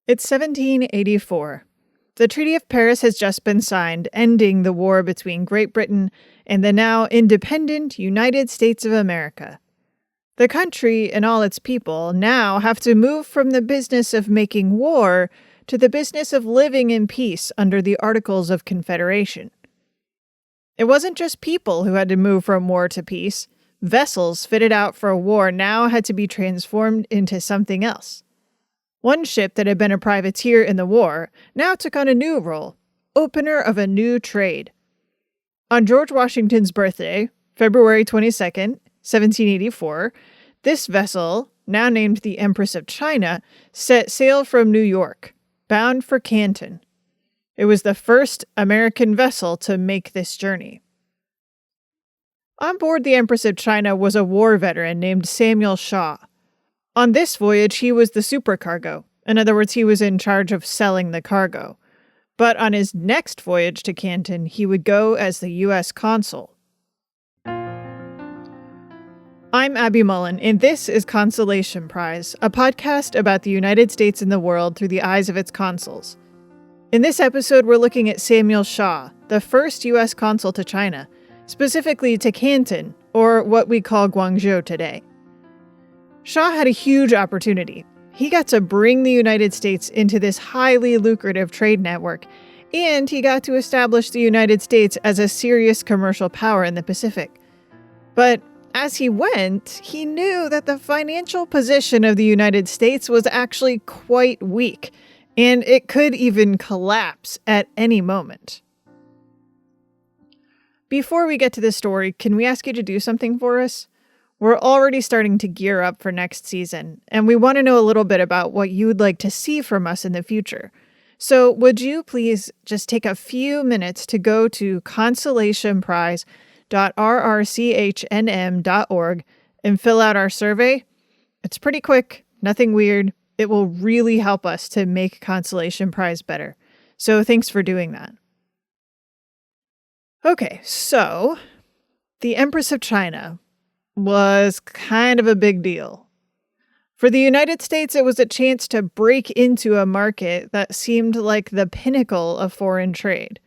It's 1784. The Treaty of Paris has just been signed, ending the war between Great Britain and the now independent United States of America. The country and all its people now have to move from the business of making war to the business of living in peace under the Articles of Confederation. It wasn't just people who had to move from war to peace. Vessels fitted out for a war now had to be transformed into something else. One ship that had been a privateer in the war now took on a new role, opener of a new trade. On George Washington's birthday, February 22nd, 1784, this vessel, now named the Empress of China, set sail from New York, bound for Canton. It was the first American vessel to make this journey. On board the Empress of China was a war veteran named Samuel Shaw. On this voyage, he was the supercargo. In other words, he was in charge of selling the cargo. But on his next voyage to Canton, he would go as the U.S. consul. I'm Abby Mullen, and this is Consolation Prize, a podcast about the United States and the world through the eyes of its consuls. In this episode, we're looking at Samuel Shaw, the first U.S. consul to China, specifically to Canton, or what we call Guangzhou today. Shaw had a huge opportunity. He got to bring the United States into this highly lucrative trade network, and he got to establish the United States as a serious commercial power in the Pacific. But as he went, he knew that the financial position of the United States was actually quite weak, and it could even collapse at any moment. Before we get to this story, can we ask you to do something for us? We're already starting to gear up for next season, and we want to know a little bit about what you would like to see from us in the future. So would you please just take a few minutes to go to consolationprize.rrchnm.org and fill out our survey? It's pretty quick, nothing weird. It will really help us to make Consolation Prize better. So thanks for doing that. Okay, so the Empress of China was kind of a big deal. For the United States, it was a chance to break into a market that seemed like the pinnacle of foreign trade.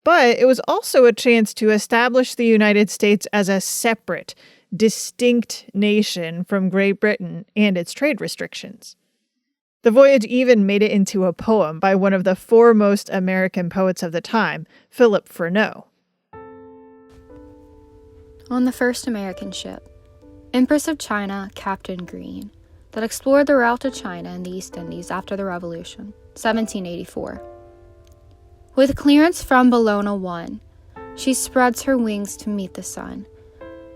But it was also a chance to establish the United States as a separate, distinct nation from Great Britain and its trade restrictions. The voyage even made it into a poem by one of the foremost American poets of the time, Philip Freneau. On the first American ship, Empress of China, Captain Green, that explored the route to China and the East Indies after the Revolution, 1784. With clearance from Bologna won, she spreads her wings to meet the sun,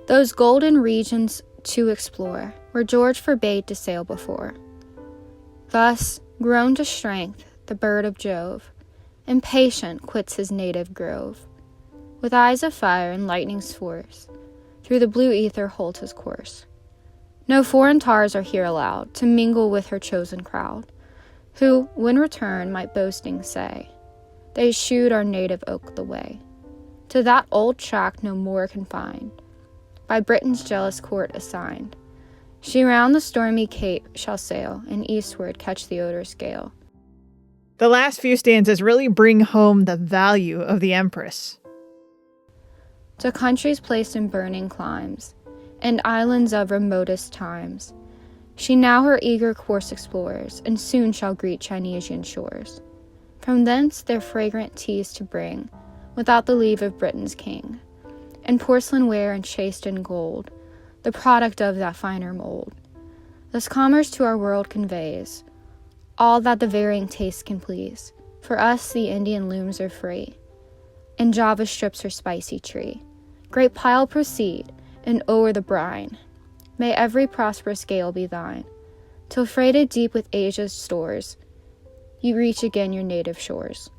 those golden regions to explore, where George forbade to sail before. Thus, grown to strength, the bird of Jove, impatient quits his native grove. With eyes of fire and lightning's force, through the blue ether holds his course. No foreign tars are here allowed to mingle with her chosen crowd, who, when returned, might boasting say, they shewed our native oak the way. To that old track no more confined, by Britain's jealous court assigned, she round the stormy cape shall sail, and eastward catch the odorous gale. The last few stanzas really bring home the value of the Empress. To countries placed in burning climes, and islands of remotest times, she now her eager course explores, and soon shall greet Chinesian shores. From thence their fragrant teas to bring, without the leave of Britain's king, and porcelain ware enchased in gold, the product of that finer mold. Thus commerce to our world conveys all that the varying taste can please. For us the Indian looms are free, and Java strips her spicy tree. Great pile proceed, and o'er the brine may every prosperous gale be thine, till freighted deep with Asia's stores, you reach again your native shores.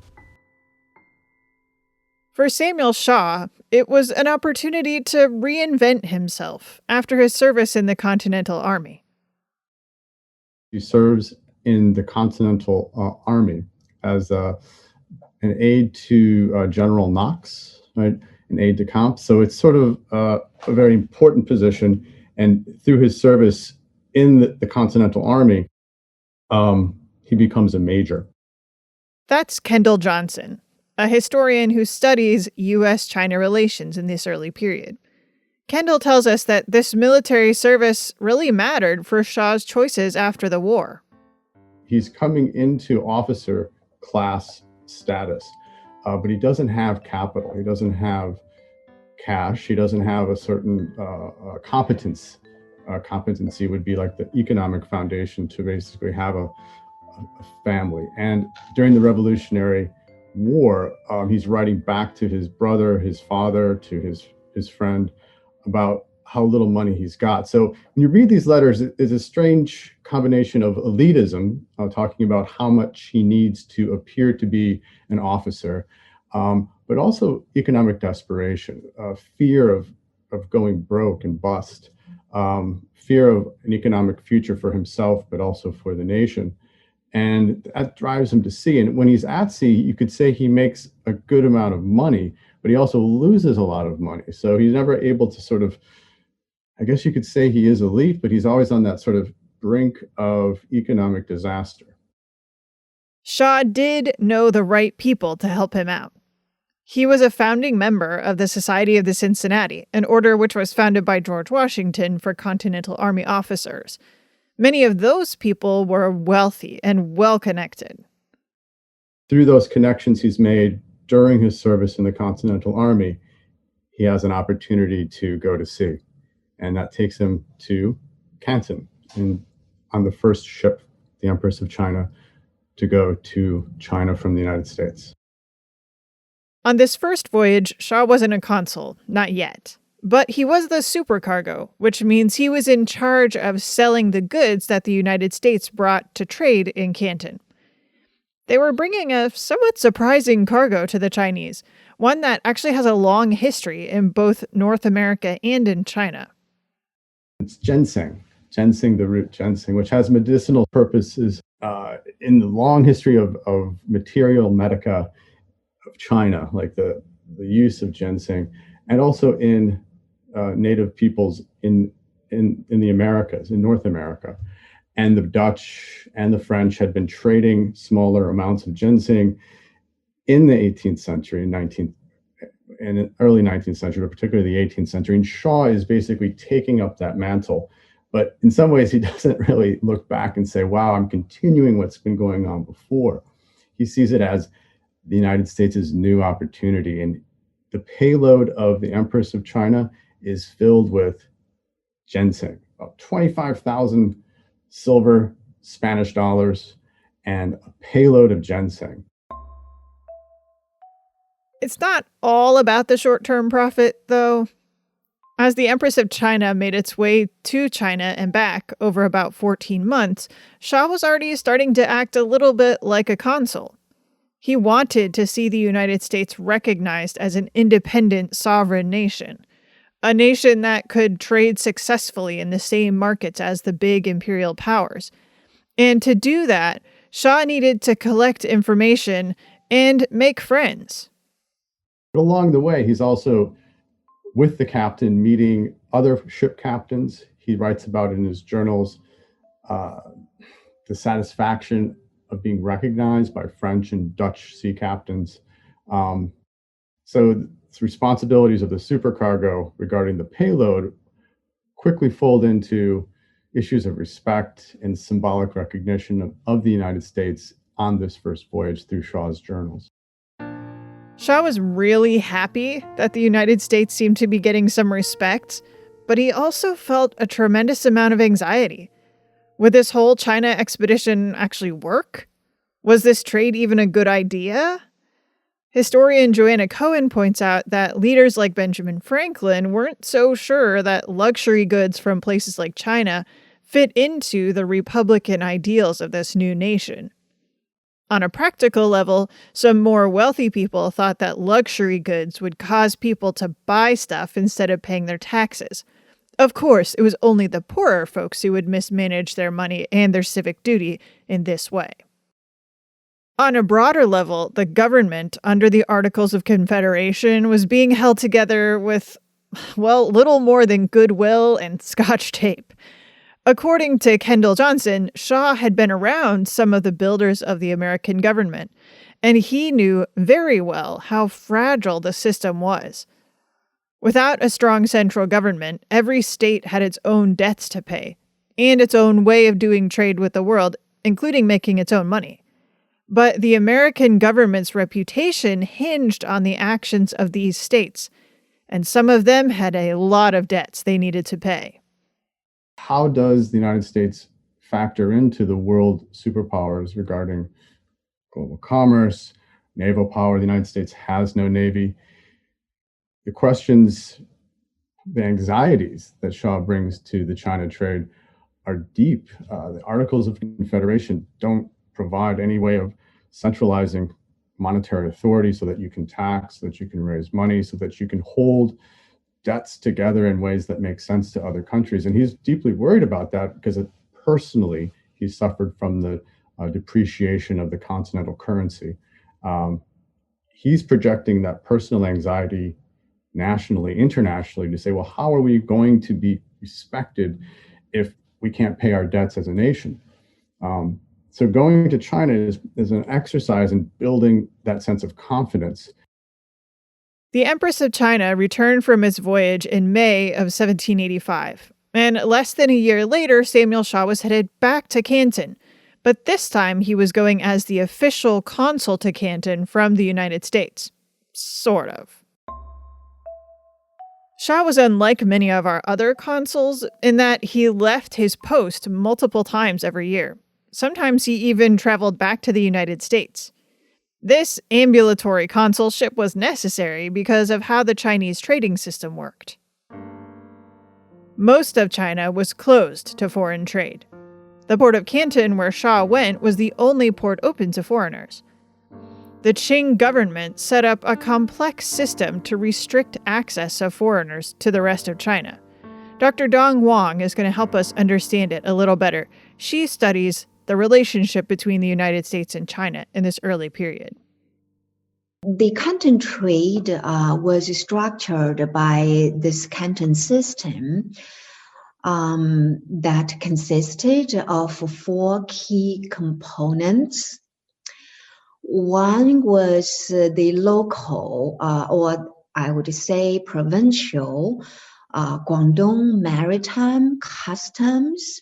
For Samuel Shaw, it was an opportunity to reinvent himself after his service in the Continental Army. He serves in the Continental Army as an aide to General Knox, right? An aide de camp. So it's sort of a very important position. And through his service in the Continental Army, he becomes a major. That's Kendall Johnson, a historian who studies U.S.-China relations in this early period. Kendall tells us that this military service really mattered for Shah's choices after the war. He's coming into officer class status, but he doesn't have capital. He doesn't have cash. He doesn't have a certain competence. Competency would be like the economic foundation to basically have a family. And during the Revolutionary War, he's writing back to his brother, his father, to his friend about how little money he's got. So when you read these letters, it's a strange combination of elitism, talking about how much he needs to appear to be an officer, but also economic desperation, fear of going broke and bust, fear of an economic future for himself, but also for the nation. And that drives him to sea. And when he's at sea, you could say he makes a good amount of money, but he also loses a lot of money. So he's never able to sort of, I guess you could say he is elite, but he's always on that sort of brink of economic disaster. Shah did know the right people to help him out. He was a founding member of the Society of the Cincinnati, an order which was founded by George Washington for Continental Army officers. Many of those people were wealthy and well-connected. Through those connections he's made during his service in the Continental Army, he has an opportunity to go to sea. And that takes him to Canton on the first ship, the Empress of China, to go to China from the United States. On this first voyage, Shah wasn't a consul, not yet. But he was the supercargo, which means he was in charge of selling the goods that the United States brought to trade in Canton. They were bringing a somewhat surprising cargo to the Chinese, one that actually has a long history in both North America and in China. It's ginseng, the root ginseng, which has medicinal purposes in the long history of material medica of China, like the use of ginseng, and also in native peoples in the Americas, in North America. And the Dutch and the French had been trading smaller amounts of ginseng in the 18th century, and early 19th century, but particularly the 18th century. And Shaw is basically taking up that mantle. But in some ways, he doesn't really look back and say, wow, I'm continuing what's been going on before. He sees it as the United States' new opportunity. And the payload of the Empress of China is filled with ginseng, about 25,000 silver Spanish dollars, and a payload of ginseng. It's not all about the short-term profit, though. As the Empress of China made its way to China and back over about 14 months, Shah was already starting to act a little bit like a consul. He wanted to see the United States recognized as an independent sovereign nation, a nation that could trade successfully in the same markets as the big imperial powers. And to do that, Shah needed to collect information and make friends. But along the way, he's also with the captain, meeting other ship captains. He writes about in his journals the satisfaction of being recognized by French and Dutch sea captains. So the responsibilities of the supercargo regarding the payload quickly fold into issues of respect and symbolic recognition of the United States on this first voyage through Shaw's journals. Shah was really happy that the United States seemed to be getting some respect, but he also felt a tremendous amount of anxiety. Would this whole China expedition actually work? Was this trade even a good idea? Historian Joanna Cohen points out that leaders like Benjamin Franklin weren't so sure that luxury goods from places like China fit into the Republican ideals of this new nation. On a practical level, some more wealthy people thought that luxury goods would cause people to buy stuff instead of paying their taxes. Of course, it was only the poorer folks who would mismanage their money and their civic duty in this way. On a broader level, the government, under the Articles of Confederation, was being held together with, well, little more than goodwill and Scotch tape. According to Kendall Johnson, Shaw had been around some of the builders of the American government, and he knew very well how fragile the system was. Without a strong central government, every state had its own debts to pay, and its own way of doing trade with the world, including making its own money. But the American government's reputation hinged on the actions of these states, and some of them had a lot of debts they needed to pay. How does the United States factor into the world superpowers regarding global commerce, naval power? The United States has no navy. The questions, the anxieties that Shaw brings to the China trade are deep. The Articles of Confederation don't provide any way of centralizing monetary authority so that you can tax, so that you can raise money, so that you can hold debts together in ways that make sense to other countries. And he's deeply worried about that because personally, he suffered from the depreciation of the continental currency. He's projecting that personal anxiety nationally, internationally, to say, well, how are we going to be respected if we can't pay our debts as a nation? So going to China is an exercise in building that sense of confidence. The Empress of China returned from its voyage in May of 1785, and less than a year later, Samuel Shaw was headed back to Canton, but this time he was going as the official consul to Canton from the United States. Sort of. Shaw was unlike many of our other consuls in that he left his post multiple times every year. Sometimes he even traveled back to the United States. This ambulatory consulship was necessary because of how the Chinese trading system worked. Most of China was closed to foreign trade. The port of Canton, where Shaw went, was the only port open to foreigners. The Qing government set up a complex system to restrict access of foreigners to the rest of China. Dr. Dong Wang is going to help us understand it a little better. She studies the relationship between the United States and China in this early period. The Canton trade was structured by this Canton system that consisted of 4 key components. One was the local, or I would say provincial, Guangdong Maritime Customs.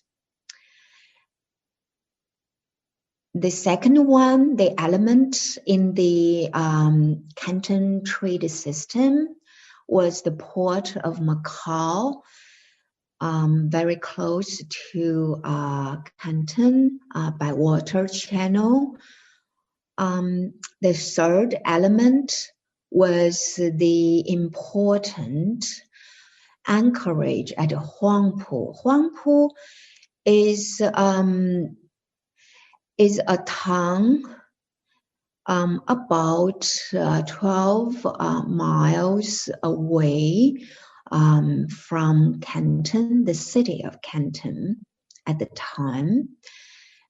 The second one, the element in the Canton trade system, was the port of Macau, very close to Canton by water channel. The third element was the important anchorage at Huangpu. Huangpu is a town about 12 miles away from Canton, the city of Canton at the time.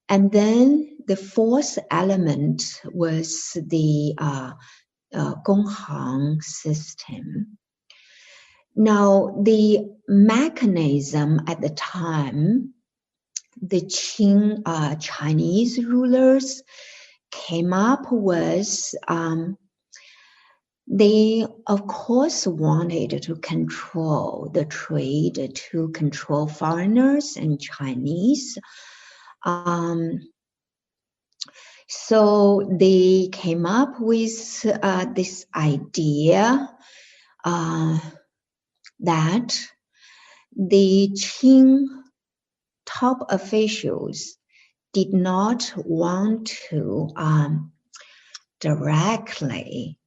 And then the fourth element was the Gonghang system. Now, the mechanism at the time, the Qing Chinese rulers came up with, they of course wanted to control the trade, to control foreigners and Chinese. So they came up with this idea that the Qing top officials did not want to directly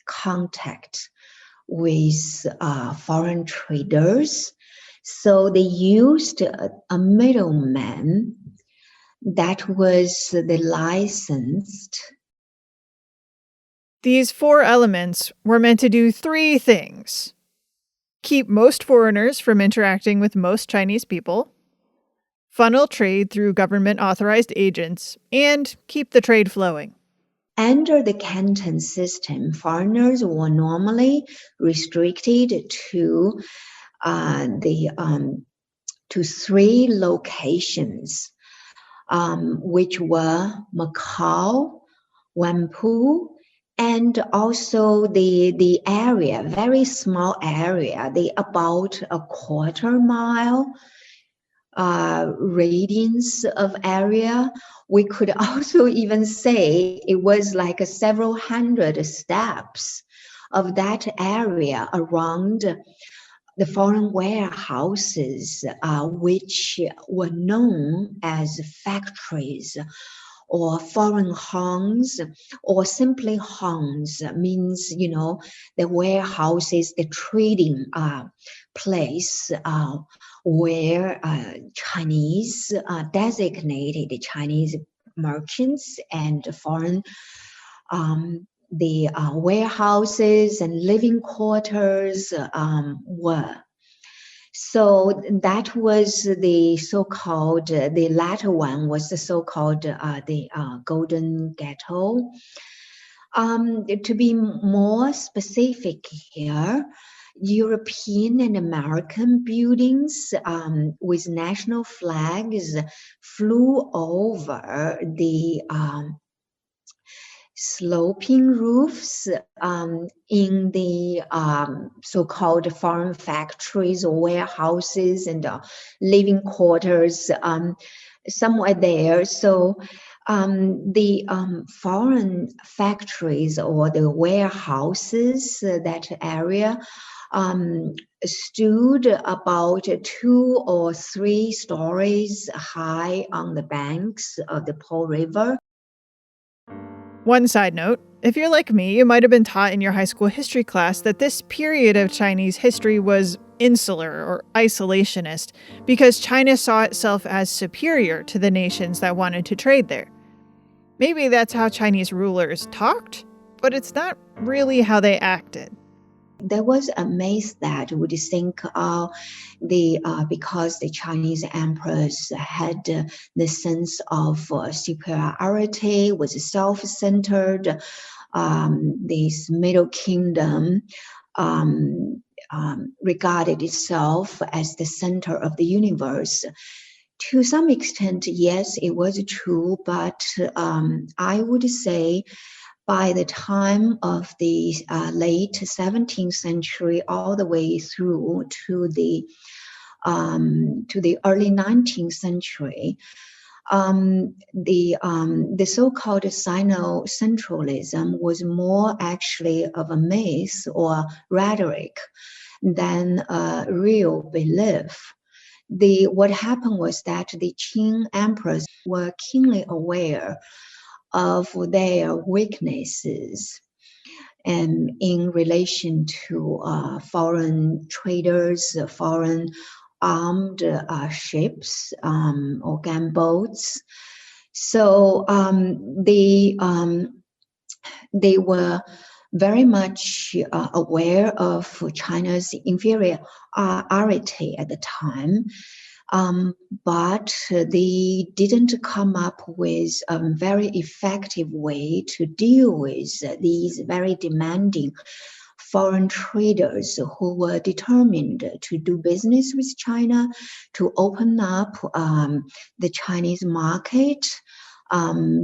contact with foreign traders. So they used a middleman that was the licensed. These 4 elements were meant to do 3 things: keep most foreigners from interacting with most Chinese people, funnel trade through government-authorized agents, and keep the trade flowing. Under the Canton system, foreigners were normally restricted to to 3 locations, which were Macau, Wampu, and also the area, very small area, about a quarter mile radius of area. We could also even say it was like several hundred steps of that area around the foreign warehouses, which were known as factories or foreign hangs, or simply hangs means, the warehouses, the trading place where Chinese, designated Chinese merchants and foreign the warehouses and living quarters were. So that was the so-called, the latter one was the so-called the Golden Ghetto. To be more specific here, European and American buildings with national flags flew over the sloping roofs in the so-called foreign factories or warehouses and living quarters somewhere there. So the foreign factories or the warehouses, that area, stood about 2 or 3 stories high on the banks of the Po River. One side note, if you're like me, you might have been taught in your high school history class that this period of Chinese history was insular or isolationist because China saw itself as superior to the nations that wanted to trade there. Maybe that's how Chinese rulers talked, but it's not really how they acted. There was a myth that would think because the Chinese emperors had the sense of superiority, was self-centered, this Middle Kingdom regarded itself as the center of the universe. To some extent, yes, it was true, but I would say by the time of the late 17th century all the way through to the early 19th century, the so-called Sino-centralism was more actually of a myth or rhetoric than a real belief. What happened was that the Qing emperors were keenly aware of their weaknesses and in relation to foreign traders, foreign armed ships or gunboats. So they were very much aware of China's inferiority at the time. But they didn't come up with a very effective way to deal with these very demanding foreign traders who were determined to do business with China, to open up the Chinese market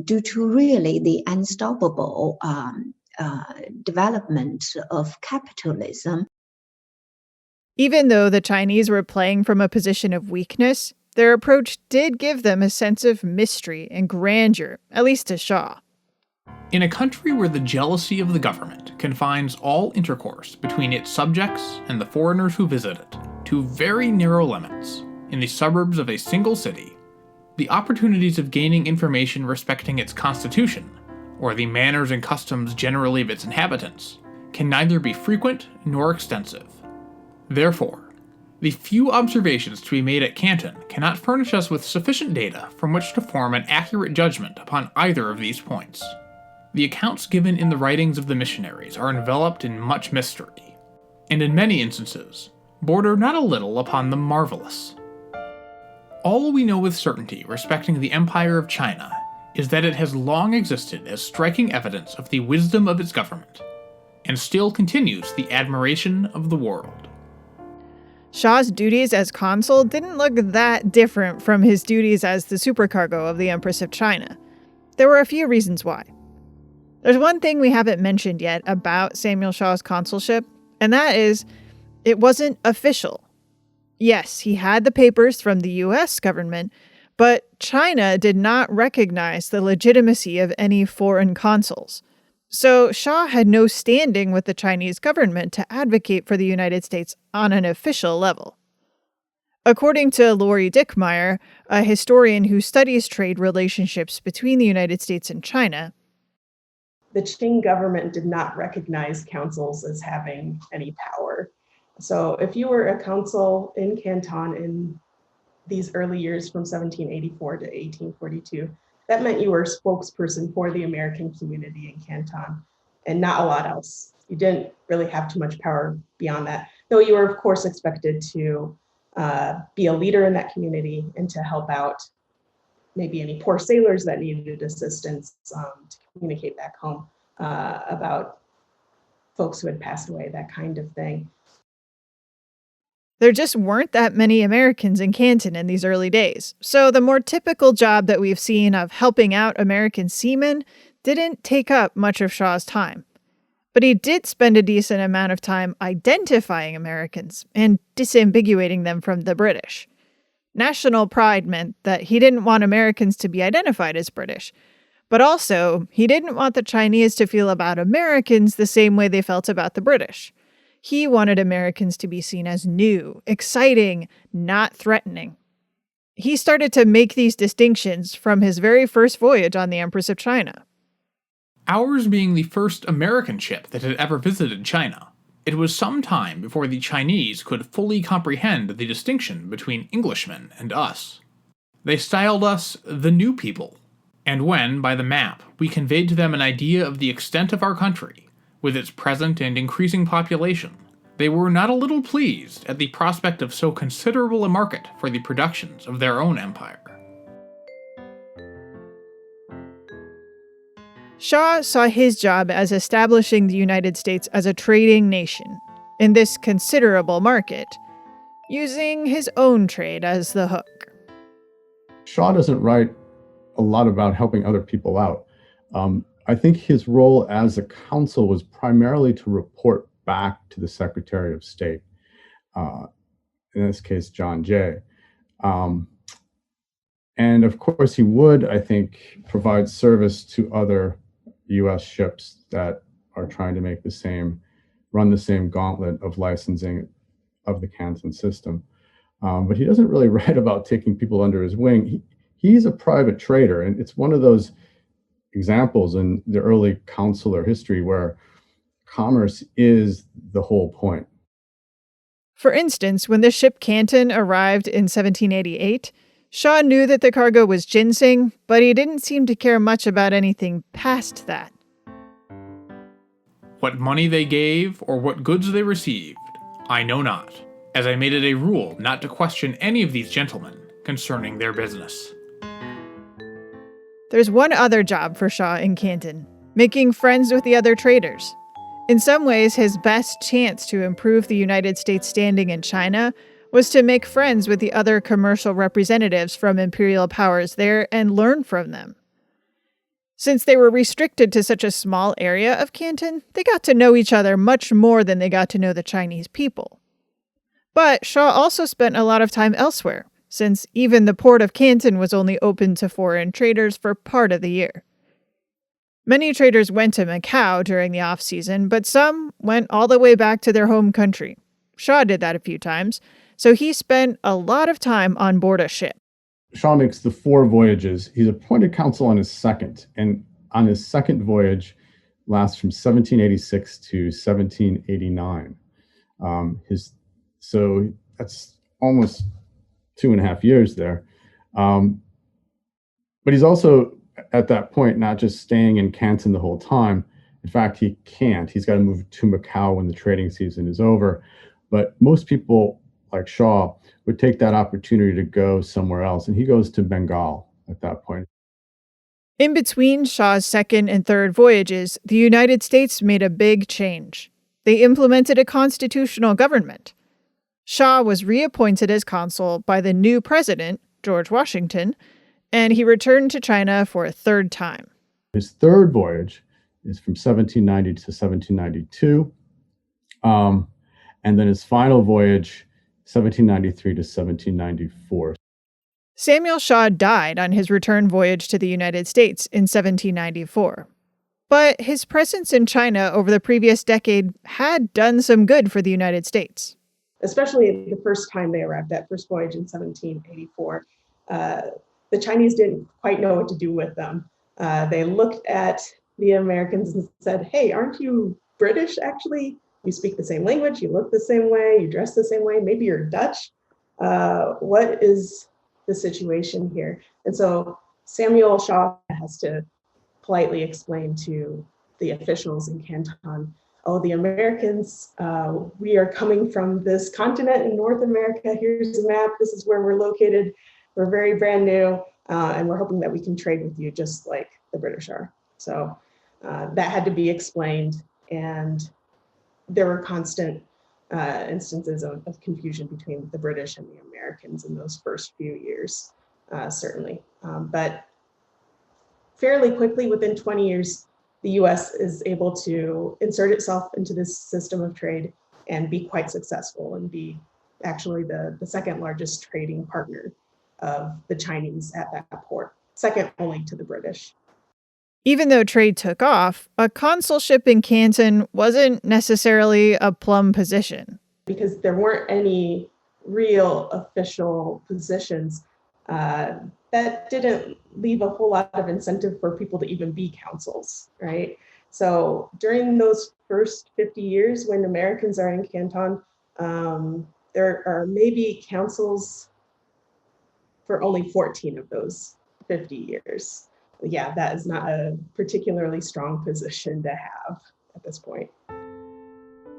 due to really the unstoppable development of capitalism. Even though the Chinese were playing from a position of weakness, their approach did give them a sense of mystery and grandeur, at least to Shaw. In a country where the jealousy of the government confines all intercourse between its subjects and the foreigners who visit it to very narrow limits, in the suburbs of a single city, the opportunities of gaining information respecting its constitution, or the manners and customs generally of its inhabitants, can neither be frequent nor extensive. Therefore, the few observations to be made at Canton cannot furnish us with sufficient data from which to form an accurate judgment upon either of these points. The accounts given in the writings of the missionaries are enveloped in much mystery, and in many instances, border not a little upon the marvelous. All we know with certainty respecting the Empire of China is that it has long existed as striking evidence of the wisdom of its government, and still continues the admiration of the world. Shaw's duties as consul didn't look that different from his duties as the supercargo of the Empress of China. There were a few reasons why. There's one thing we haven't mentioned yet about Samuel Shaw's consulship, and that is, it wasn't official. Yes, he had the papers from the US government, but China did not recognize the legitimacy of any foreign consuls. So Shaw had no standing with the Chinese government to advocate for the United States on an official level. According to Lori Dickmeyer, a historian who studies trade relationships between the United States and China, the Qing government did not recognize consuls as having any power. So if you were a consul in Canton in these early years from 1784 to 1842, that meant you were a spokesperson for the American community in Canton and not a lot else. You didn't really have too much power beyond that, though you were, of course, expected to be a leader in that community and to help out maybe any poor sailors that needed assistance to communicate back home about folks who had passed away, that kind of thing. there just weren't that many Americans in Canton in these early days, so the more typical job that we've seen of helping out American seamen didn't take up much of Shaw's time. But he did spend a decent amount of time identifying Americans and disambiguating them from the British. National pride meant that he didn't want Americans to be identified as British, but also he didn't want the Chinese to feel about Americans the same way they felt about the British. He wanted Americans to be seen as new, exciting, not threatening. He started to make these distinctions from his very first voyage on the Empress of China. Ours being the first American ship that had ever visited China, it was some time before the Chinese could fully comprehend the distinction between Englishmen and us. They styled us the new people, and when, by the map, we conveyed to them an idea of the extent of our country, with its present and increasing population, they were not a little pleased at the prospect of so considerable a market for the productions of their own empire. Shaw saw his job as establishing the United States as a trading nation in this considerable market, using his own trade as the hook. Shaw doesn't write a lot about helping other people out. I think his role as a consul was primarily to report back to the Secretary of State, in this case, John Jay. And of course, he would, I think, provide service to other US ships that are trying to make run the same gauntlet of licensing of the Canton system. But he doesn't really write about taking people under his wing. He's a private trader, and it's one of those examples in the early consular history where commerce is the whole point. For instance, when the ship Canton arrived in 1788, Shaw knew that the cargo was ginseng, but he didn't seem to care much about anything past that. What money they gave, or what goods they received, I know not, as I made it a rule not to question any of these gentlemen concerning their business. There's one other job for Shaw in Canton, making friends with the other traders. In some ways, his best chance to improve the United States' standing in China was to make friends with the other commercial representatives from imperial powers there and learn from them. Since they were restricted to such a small area of Canton, they got to know each other much more than they got to know the Chinese people. But Shaw also spent a lot of time elsewhere, since even the port of Canton was only open to foreign traders for part of the year. Many traders went to Macau during the off-season, but some went all the way back to their home country. Shaw did that a few times, so he spent a lot of time on board a ship. Shaw makes the 4 voyages. He's appointed consul on his second, and on his second voyage lasts from 1786 to 1789. So that's almost 2.5 years there. But he's also, at that point, not just staying in Canton the whole time. In fact, he can't. He's got to move to Macau when the trading season is over. But most people, like Shaw, would take that opportunity to go somewhere else. And he goes to Bengal at that point. In between Shaw's second and third voyages, the United States made a big change. They implemented a constitutional government. Shaw was reappointed as consul by the new president, George Washington, and he returned to China for a third time. His third voyage is from 1790 to 1792, and then his final voyage, 1793 to 1794. Samuel Shaw died on his return voyage to the United States in 1794. But his presence in China over the previous decade had done some good for the United States. Especially the first time they arrived, that first voyage in 1784. The Chinese didn't quite know what to do with them. They looked at the Americans and said, hey, aren't you British actually? You speak the same language, you look the same way, you dress the same way, maybe you're Dutch. What is the situation here? And so Samuel Shaw has to politely explain to the officials in Canton, oh, the Americans, we are coming from this continent in North America. Here's a map. This is where we're located. We're very brand new, and we're hoping that we can trade with you just like the British are. So that had to be explained, and there were constant instances of confusion between the British and the Americans in those first few years, certainly. But fairly quickly, within 20 years, the US is able to insert itself into this system of trade and be quite successful and be actually the second largest trading partner of the Chinese at that port, second only to the British. Even though trade took off, a consulship in Canton wasn't necessarily a plum position. Because there weren't any real official positions, that didn't leave a whole lot of incentive for people to even be consuls, right? So during those first 50 years when Americans are in Canton, there are maybe consuls for only 14 of those 50 years. Yeah, that is not a particularly strong position to have at this point.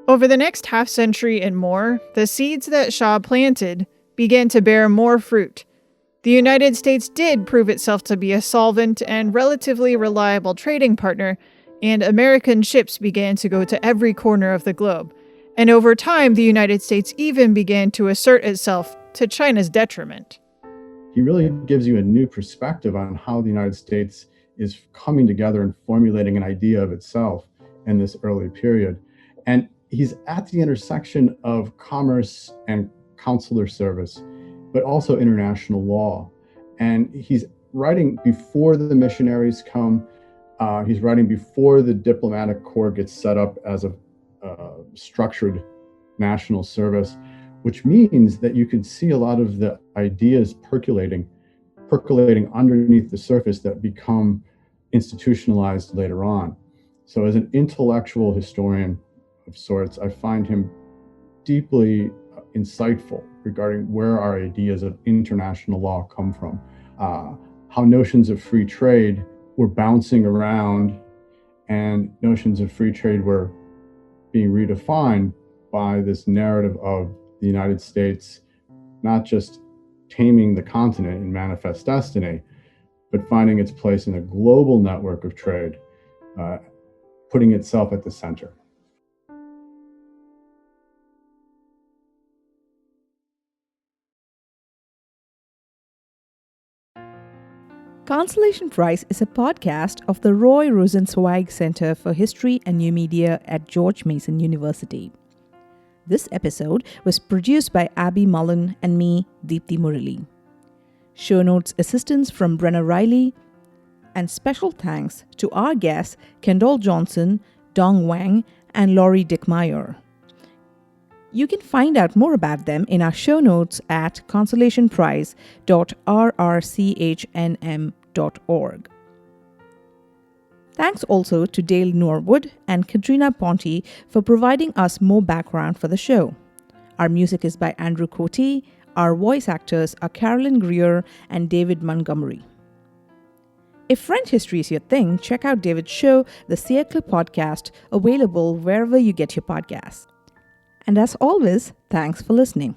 Over the next half century and more, the seeds that Shaw planted began to bear more fruit. The United States did prove itself to be a solvent and relatively reliable trading partner, and American ships began to go to every corner of the globe. And over time, the United States even began to assert itself to China's detriment. He really gives you a new perspective on how the United States is coming together and formulating an idea of itself in this early period. And he's at the intersection of commerce and consular service, but also international law. And he's writing before the missionaries come. He's writing before the diplomatic corps gets set up as a structured national service, which means that you could see a lot of the ideas percolating underneath the surface that become institutionalized later on. So as an intellectual historian of sorts, I find him deeply insightful regarding where our ideas of international law come from, how notions of free trade were bouncing around and notions of free trade were being redefined by this narrative of the United States, not just taming the continent in manifest destiny, but finding its place in a global network of trade, putting itself at the center. Consolation Prize is a podcast of the Roy Rosenzweig Center for History and New Media at George Mason University. This episode was produced by Abby Mullen and me, Deepthi Murali. Show notes assistance from Brenna Riley, and special thanks to our guests Kendall Johnson, Dong Wang, and Laurie Dickmeyer. You can find out more about them in our show notes at consolationprize.rrchnm.org. Thanks also to Dale Norwood and Katrina Ponte for providing us more background for the show. Our music is by Andrew Cote. Our voice actors are Carolyn Greer and David Montgomery. If French history is your thing, check out David's show, The Siècle Podcast, available wherever you get your podcasts. And as always, thanks for listening.